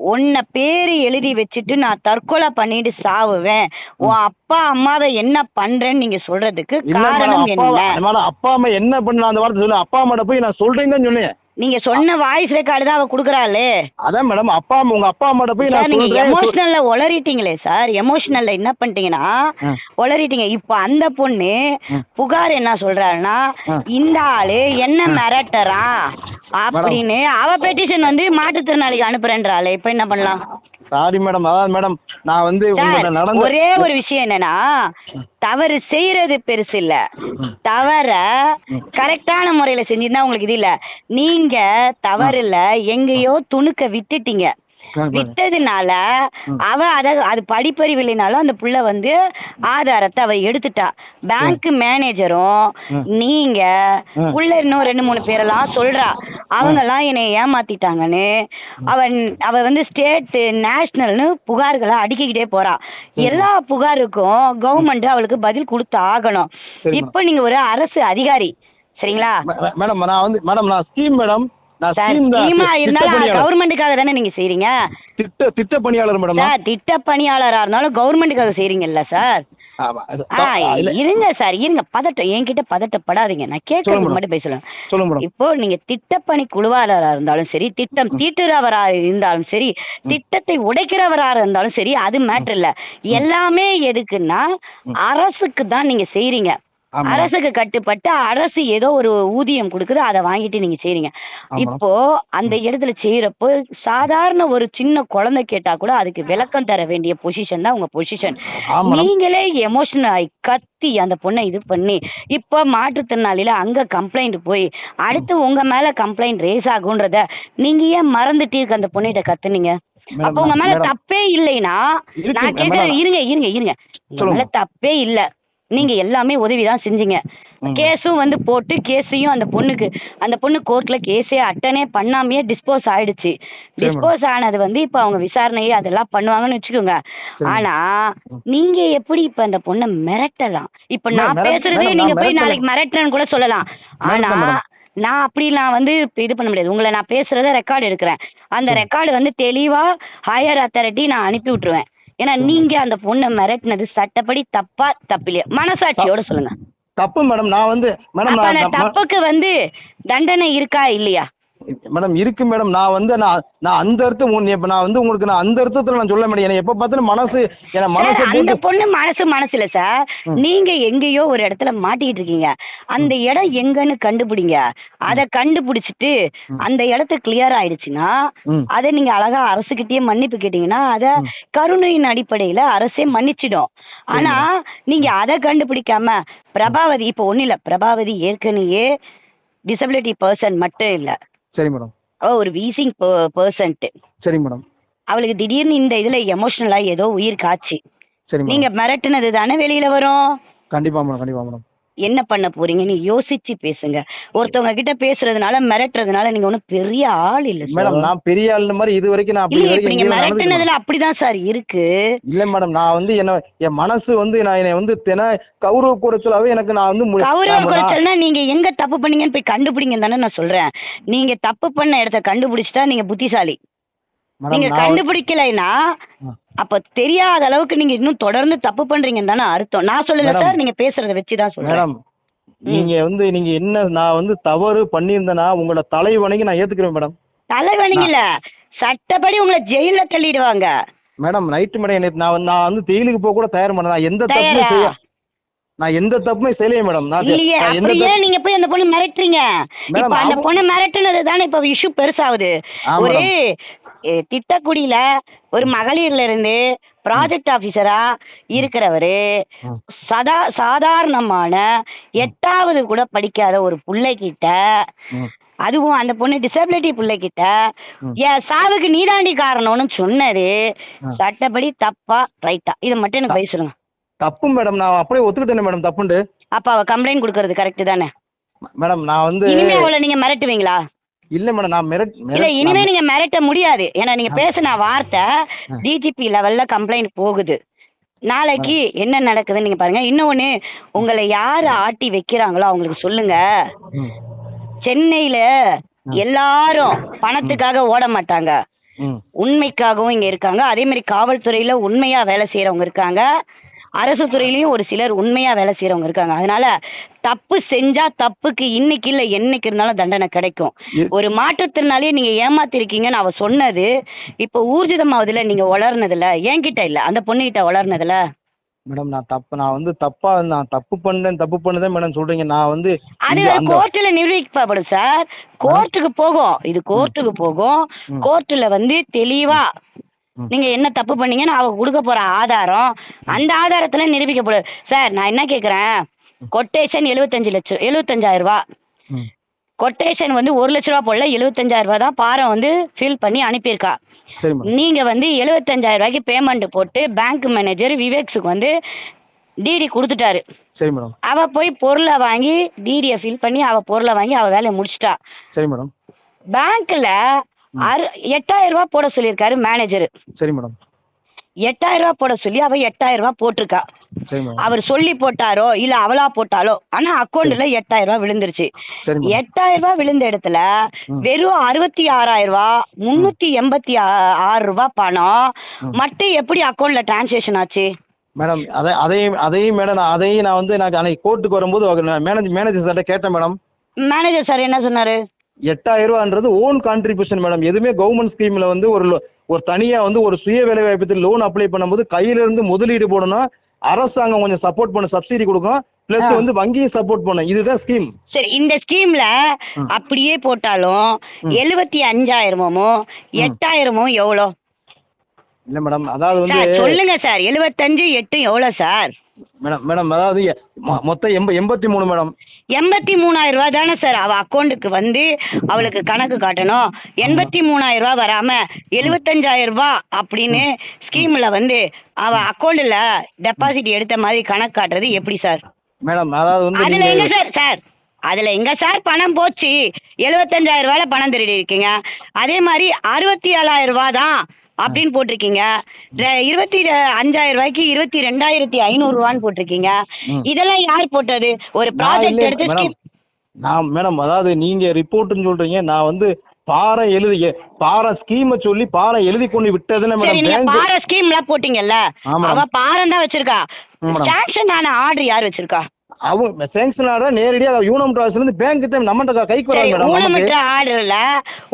உன்னை பேர் எழுதி வச்சுட்டு நான் தற்கொலை பண்ணிட்டு சாவுவேன், உன் அப்பா அம்மாவை என்ன பண்றேன்னு நீங்க சொல்றதுக்கு காரணம் என்ன? அப்பா அம்மா என்ன பண்ண அந்த வார்த்தை சொல்லு. அப்பா அம்மாட்ட போய் நான் சொல்றேன்னு தான் சொன்னேன். நீங்க சொன்ன வாய்ஸ் ரெக்கார்டு தான் அவ குடுக்குறாளே. அதான் மேடம் உங்க அப்பா அம்மாட்ட போய் நான் நீங்க எமோஷனல்ல உளறிட்டீங்களே சார். எமோஷனல்ல என்ன பண்ணிட்டீங்கன்னா உளறிட்டீங்க. இப்போ அந்த பொண்ணு புகார் என்ன சொல்றாருன்னா, இந்த ஆளு என்ன மிரட்டுறான் அப்படின்னு அவ பெட்டிஷன் வந்து மாற்றுத்திறனாளிக்கு அனுப்புறேன்றாளே. இப்போ என்ன பண்ணலாம்? Sorry madam. அதான் மேடம் நான் வந்து ஒரே ஒரு விஷயம் என்னன்னா, தவறு செய்யறது பெருசு இல்ல, தவற கரெக்டான முறையில செஞ்சிருந்தா உங்களுக்கு இது இல்ல. நீங்க தவறுல எங்கேயோ துணுக்க விட்டுட்டீங்க. விட்டதுனால அவ அது படிப்பறிவு இல்லைனாலும் அந்த புள்ள வந்து ஆதாரத்தை அவ எடுத்துட்டா. பேங்க் மேனேஜரும் நீங்க உள்ள இன்னும் 2-3 பேரெல்லாம் சொல்றா, அவங்க எல்லாம் என்னை ஏமாத்திட்டாங்கன்னு. அவ வந்து ஸ்டேட் நேஷனல்னு புகார்களை அடுக்கிக்கிட்டே போறா. எல்லா புகாருக்கும் கவர்மெண்ட் அவளுக்கு பதில் கொடுத்து ஆகணும். இப்ப நீங்க ஒரு அரசு அதிகாரி சரிங்களா? மேடம் நான் ஸ்கீம் மேடம். கவர்மெண்ட்டுக்காக தானே நீங்க செய்றீங்க. திட்ட பணியாளர் மேடம். திட்ட பணியாளரா இருந்தாலும் கவர்மெண்ட்டுக்காக செய்றீங்கல்ல சார். இருங்க சார், இருங்க, பதட்டம் என்கிட்ட பதட்டப்படாதீங்க. நான் கேட்கறது மட்டும் பேசலாம். இப்போ நீங்க திட்டப்பணி குழுவாளரா இருந்தாலும் சரி, திட்டம் தீட்டுறவரா இருந்தாலும் சரி, திட்டத்தை உடைக்கிறவரா இருந்தாலும் சரி, அது மேட்டர் இல்ல. எல்லாமே எதுக்குன்னா அரசுக்கு தான் நீங்க செய்றீங்க. அரசுக்கு கட்டுப்பட்டு அரசு ஏதோ ஒரு ஊதியம் கொடுக்குது, அதை வாங்கிட்டு நீங்க செய்றீங்க. இப்போ அந்த இடத்துல செய்யறப்போ சாதாரண ஒரு சின்ன குழந்தை கேட்டா கூட அதுக்கு விளக்கம் தர வேண்டிய பொசிஷன் தான் உங்க பொசிஷன். நீங்களே எமோஷனல் ஆகி கத்தி அந்த பொண்ணை இது பண்ணி இப்போ மாற்றுத்திறனாளியில அங்க கம்ப்ளைண்ட் போய் அடுத்து உங்க மேல கம்ப்ளைண்ட் ரேஸ் ஆகுன்றத நீங்க ஏன் மறந்துட்டு அந்த பொண்ணிட்ட கத்துனீங்க? அப்ப உங்க மேல தப்பே இல்லைன்னா நான் கேட்கறேன். இருங்க உங்க மேல தப்பே இல்ல, நீங்க எல்லாமே உதவிதான் செஞ்சீங்க. கேஸும் வந்து போட்டு கேஸையும் அந்த பொண்ணு கோர்ட்ல கேஸே அட்டனே பண்ணாமையே டிஸ்போஸ் ஆயிடுச்சு. டிஸ்போஸ் ஆனது வந்து இப்ப அவங்க விசாரணையே அதெல்லாம் பண்ணுவாங்கன்னு வச்சுக்கோங்க. ஆனா நீங்க எப்படி இப்ப அந்த பொண்ணை மிரட்டலாம்? இப்ப நான் பேசுறதே நீங்க போய் நாளைக்கு மிரட்டுறேன்னு கூட சொல்லலாம். ஆனா நான் அப்படிலாம் வந்து இது பண்ண முடியாது. உங்களை நான் பேசுறத ரெக்கார்டு எடுக்கிறேன். அந்த ரெக்கார்டு வந்து தெளிவா ஹையர் அத்தாரிட்டி நான் அனுப்பி விட்டுருவேன். ஏன்னா நீங்க அந்த பொண்ணை மிரட்டினது சட்டப்படி தப்பா தப்பில்லையா? மனசாட்சியோட சொல்லுங்க. தப்பு மேடம். நான் வந்து மேடம் தப்புக்கு வந்து தண்டனை இருக்கா இல்லையா? மேடம் இருக்கு மேடம். நான் வந்து நான் அந்த அர்த்தம் இப்ப நான் வந்து உங்களுக்கு நான் அந்த அர்த்தத்துல நான் சொல்ல மாட்டேன். எப்ப பார்த்தாலும் மனசு அந்த பொண்ணு மனசு இல்ல சார். நீங்க எங்கேயோ ஒரு இடத்துல மாட்டிக்கிட்டு இருக்கீங்க. அந்த இடம் எங்கன்னு கண்டுபிடிங்க. அதை கண்டுபிடிச்சிட்டு அந்த இடத்த கிளியர் ஆயிடுச்சுன்னா அதை நீங்க அழகா அரசுகிட்டயே மன்னிப்பு கேட்டீங்கன்னா அதை கருணையின் அடிப்படையில அரசே மன்னிச்சிடும். ஆனா நீங்க அதை கண்டுபிடிக்காம பிரபாவதி இப்ப ஒண்ணு இல்ல, பிரபாவதி ஏற்கனவே டிசபிலிட்டி பர்சன் மட்டும் இல்ல. சரி மேடம். ஒரு வீசிங் பர்சன்ட். சரி மேடம். அவளுக்கு திடீர்னு இந்த இதுல எமோஷனலா ஏதோ உயிர் காட்சி. சரி. நீங்க மிரட்டுனது தானே வெளியில வரும். கண்டிப்பா மேடம். என்ன பண்ண போறீங்க நீ யோசிச்சு பேசுங்க. ஒருத்தவங்க கிட்ட பேசுறதுனால மிரட்டுறதுனால நீங்க ஒன்னும் பெரிய ஆள் இல்ல மேடம். நான் பெரிய ஆள் மாதிரி இது வரைக்கும் நான் நீங்க மிரட்டுனதுல அப்படிதான் சார் இருக்கு. இல்ல மேடம், நான் வந்து என் மனசு வந்து என்னை வந்து கௌரவ குறைச்சலாவே எனக்கு நான் வந்து கௌரவ குறைச்சல்னா நீங்க எங்க தப்பு பண்ணீங்கன்னு போய் கண்டுபிடிங்க தானே நான் சொல்றேன். நீங்க தப்பு பண்ண இடத்த கண்டுபிடிச்சிட்டா நீங்க புத்திசாலி. நீங்க கண்டுபிடிக்கலைன்னா அப்ப தெரியாத அளவுக்கு நீங்க இன்னும் தொடர்ந்து தப்பு பண்றீங்கன்னு தானே அர்த்தம். நான் சொல்லல சார், நீங்க பேசுறத வச்சுதான் சொல்றேன். மேடம் நீங்க என்ன நான் வந்து தவறு பண்ணியிருந்தேன்னா உங்களோட தலைவணிக்கு நான் ஏத்துக்கிறேன் மேடம். தலைவணில சட்டப்படி உங்களை ஜெயில தள்ளிடுவாங்க மேடம். நைட்டு மேடம் நான் வந்து ஜெயிலுக்கு போக கூட தயார் பண்ண. நான் எந்த தப்புமே செய்யலையே மேடம். நீங்க போய் அந்த பொண்ணு மிரட்டுறீங்க. இப்ப அந்த பொண்ணு மிரட்டுனது தானே இப்ப இஷ்யூ பெருசாகுது. ஒரு திட்டக்குடியில ஒரு மகளிர்ல இருந்து ப்ராஜெக்ட் ஆபீசரா இருக்கிறவரு சாதாரணமான 8வது கூட படிக்காத ஒரு பிள்ளைகிட்ட, அதுவும் அந்த பொண்ணு டிசபிலிட்டி பிள்ளைகிட்ட என் சாவுக்கு நீதாண்டி காரணம்னு சொன்னது சட்டப்படி தப்பா ரைட்டா? இதை மட்டும் எனக்கு பேசுறேங்க. தப்பு மேடம். நான் அப்படியே ஒத்துக்கிட்டேன் மேடம் தப்புண்டு. அப்ப அவ கம்ப்ளைண்ட் கொடுக்கறது கரெக்ட் தானே மேடம்? நான் வந்து இனிமே அவளை நீங்க மிரட்டுவீங்களா? இல்ல மேடம், நான் இல்ல இனிமே நீங்க மிரட்ட முடியாது. ஏன்னா நீங்க பேசின வார்த்தை டிஜிபி லெவல்ல கம்ப்ளைண்ட் போகுது. நாளைக்கு என்ன நடக்குதுன்னு நீங்க பாருங்க. இன்னொன்னு, உங்களை யாரு ஆட்டி வைக்கிறாங்களோ அவங்களுக்கு சொல்லுங்க, சென்னையில எல்லாரும் பணத்துக்காக ஓட மாட்டாங்க, உண்மைக்காகவும் இங்க இருக்காங்க. அதே மாதிரி காவல்துறையில உண்மையா வேலை செய்யறவங்க இருக்காங்க, அரசு துறையிலயும் ஒரு சிலர் உண்மையா வேலை செய்யறவங்க இருக்காங்க. அதனால தப்பு செஞ்சா தப்புக்கு இன்னைக்கு இல்ல என்னைக்கு இருந்தாலும் தண்டனை கிடைக்கும். ஒரு மாற்றுத்திறனாலேயே நீங்க ஏமாத்திருக்கீங்கன்னு அவ சொன்னது இப்ப ஊர்ஜிதமாவதுல நீங்க வளர்னதுல என்கிட்ட இல்ல, அந்த பொண்ணுகிட்ட வளர்னதுல. மேடம் நான் தப்பு பண்ணேன் மேடம் சொல்றீங்க. நான் வந்து அது கோர்ட்டுல நிரூபிக்கப்படும் சார். கோர்ட்டுக்கு போகும், இது கோர்ட்டுக்கு போகும். கோர்ட்டுல வந்து தெளிவா நீங்க என்ன தப்பு பண்ணீங்கன்னு அவ கொடுக்க போற ஆதாரம், அந்த ஆதாரத்துல நிரூபிக்கப்படும். சார் நான் என்ன கேக்குறேன், கொட்டேஷன் 75,000 ரூபாய். கொட்டேஷன் வந்து 1 லட்ச ரூபா போடல, 75,000 ரூபாய் தான் பாரம் வந்து ஃபில் பண்ணி அனுப்பியிருக்கா. சரி மேடம். நீங்க வந்து 75,000 ரூபாய்க்கு பேமெண்ட் போட்டு பேங்க் மேனேஜர் விவேக்ஸுக்கு வந்து டிடி கொடுத்துட்டாரு. சரி மேடம். அவ போய் பொருளை வாங்கி டிடியை ஃபில் பண்ணி அவ பொருளை வாங்கி அவ வேலையை முடிச்சிட்டா. சரி மேடம். பேங்க்ல 8,000 ரூபாய் போட சொல்லியிருக்காரு மேனேஜர். சரி மேடம். 8,000 ரூபாய் போட சொல்லி அவ 8,000 ரூபாய் போட்டிருக்கா. சரி மேடம். அவர் சொல்லி போட்டாரோ இல்ல அவளா போட்டாலோ ஆனா அக்கௌண்ட்ல 8,000 ரூபாய் விழுந்துருச்சு. சரி மேடம். 8,000 ரூபாய் விழுந்த இடத்துல வெறும் 66,000 ரூபாய் 386 ரூபாய் பணம் மட்டும் எப்படி அக்கௌண்ட்ல டிரான்சாக்ஷன் ஆச்சு? மேடம் அதையும் மேடம் நான் வந்து நான் அன்னைக்கு கோர்ட்டுக்கு வரும்போது மேனேஜர் சார்ட்ட கேட்டேன் மேடம். மேனேஜர் சார் என்ன சொன்னாரு? 8,000 ரூபான்றது ஓன் கான்ட்ரிபியூஷன் மேடம். எதுவுமே கவர்மெண்ட் ஸ்கீம்ல வந்து ஒரு தனியா வந்து ஒரு சுய வேலை வாய்ப்பு லோன் அப்ளை பண்ணும்போது கையில இருந்து முதலீடு போடணும், அரசாங்கம் கொஞ்சம் சப்போர்ட் பண்ண சப்சிடி கொடுக்கும், பிளஸ் வந்து வங்கியும் சப்போர்ட் பண்ணும். இதுதான் ஸ்கீம். சரி, இந்த ஸ்கீம்ல அப்படியே போட்டாலும் 75,000 8,000 எவ்வளோ? இல்ல மேடம், அதாவது வந்து சொல்லுங்க சார். 75 8 எவ்வளோ சார்? மேடம் அதாவது மொத்தம் 83 மேடம். 83,000 ரூபாய் தானே சார் அவ அக்கௌண்ட்டுக்கு வந்து அவளுக்கு கணக்கு காட்டணும். 83,000 ரூபாய் வராம 75,000 ரூபாய் அப்படின்னு ஸ்கீம்ல வந்து அவ அக்கௌண்ட்ல டெபாசிட் எடுத்த மாதிரி கணக்கு காட்டுறது எப்படி சார்? மேடம் அதாவது வந்து அதுல எங்க சார் அதுல எங்க சார் பணம் போச்சு? 75,000 ரூபாயில பணம் திருடி இருக்கீங்க. அதே மாதிரி 67,000 ரூபாய் தான் அப்படின்னு போட்டிருக்கீங்க. 25,000 ரூபாய்க்கு 22,500 ரூபான்னு போட்டிருக்கீங்க. இதெல்லாம் யார் போட்டது? ஒரு ப்ராஜெக்ட் எடுத்து நான் மேடம் அதாவது நீங்க ரிப்போர்ட்னு சொல்றீங்க, நான் வந்து பாரம் ஸ்கீமை சொல்லி பாரம் எழுதி கொண்டு விட்டதுன்னு மேடம். நீங்க பார ஸ்கீம்லாம் போட்டீங்கல்ல, அவ பாரம் தான் வச்சிருக்கா. சாங்ஷன் ஆன ஆர்டர் யார் வச்சிருக்கா? அவங்க சேங்ஷன் ஆர்டர் நேரடியாக யூனம் ட்ராஸ்ல இருந்து பேங்க் கிட்ட நம்மகிட்ட கைக்கு வராது மேடம். ஊனமற்ற ஆர்டர்ல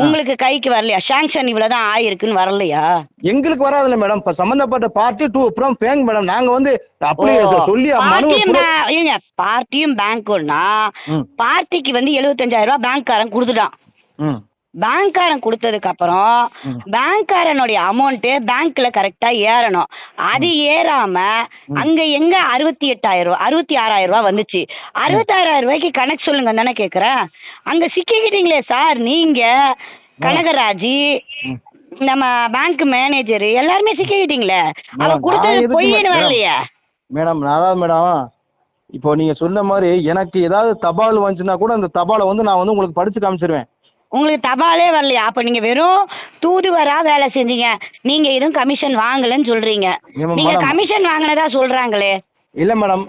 உங்களுக்கு கைக்கு வரலையா? சாங்ஷன் இவ்வளவுதான் ஆயிருக்குன்னு வரலையா? எங்களுக்கு வராதுல்ல மேடம். இப்ப சம்பந்தப்பட்ட party to from bank madam. நாங்க வந்து அப்படி சொல்லி பார்ட்டியும் பேங்க்னா பார்ட்டிக்கு வந்து 75,000 ரூபாய் பேங்க்காரன் கொடுத்துட்டான். பேங்க்காரன் கொடுத்ததுக்கு அப்புறம் பேங்க்காரனுடைய அமௌண்ட் பேங்க்ல கரெக்டா ஏறணும். அது ஏறாம அங்க எங்க 66,000 ரூபாய் வந்துச்சு. 66,000 ரூபாய்க்கு கணக்கு சொல்லுங்க தானே கேக்குறேன். அங்க சிக்கிக்கிட்டீங்களே சார் நீங்க, கனகராஜ், நம்ம பேங்க் மேனேஜர் எல்லாருமே சிக்கிக்கிட்டீங்களே. அவ கொடுத்தது பொய்ன்னு வரலையா மேடம்? அதாவது மேடம் இப்போ நீங்க சொன்ன மாதிரி எனக்கு ஏதாவது தபால் வந்துச்சுன்னா கூட அந்த தபாலை வந்து நான் வந்து உங்களுக்கு படிச்சு காமிச்சிருவேன். உங்களுக்கு தபாலே வரலையா? அப்ப நீங்க வெறும் தூதுவரா வேலை செஞ்சீங்க. நீங்க எதுவும் கமிஷன் வாங்கலன்னு சொல்றீங்க. நீங்க கமிஷன் வாங்கினதா சொல்றாங்களே. இல்ல மேடம்,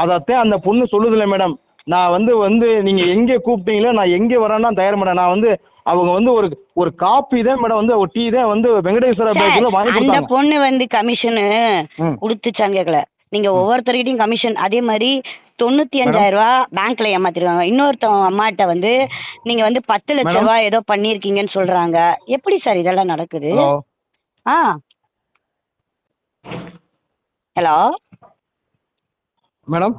அதத்தான் அந்த பொண்ணு சொல்லுதுல மேடம். நான் வந்து நீங்க எங்க கூப்பிட்டீங்களோ நான் எங்க வரேன்னா தயார் மேடம். நான் வந்து அவங்க வந்து ஒரு காப்பி தான் மேடம், வந்து ஒரு டீ தான் வந்து வெங்கடேஸ்வர பேங்க்ல வாங்கி கொடுத்தாங்க. அந்த பொண்ணு வந்து கமிஷன் கொடுத்துச்சான்னு கேட்கல. நீங்க ஒவ்வொருத்தர்கிட்டையும் கமிஷன் அதே மாதிரி 95,000 ரூபாய் பேங்க்ல ஏமாத்திருக்காங்க. இன்னொருத்தவங்க அம்மாட்ட வந்து நீங்க வந்து 10 லட்சம் ரூபாய் ஏதோ பண்ணிருக்கீங்கன்னு சொல்றாங்க. எப்படி சார் இதெல்லாம் நடக்குது? Hello madam.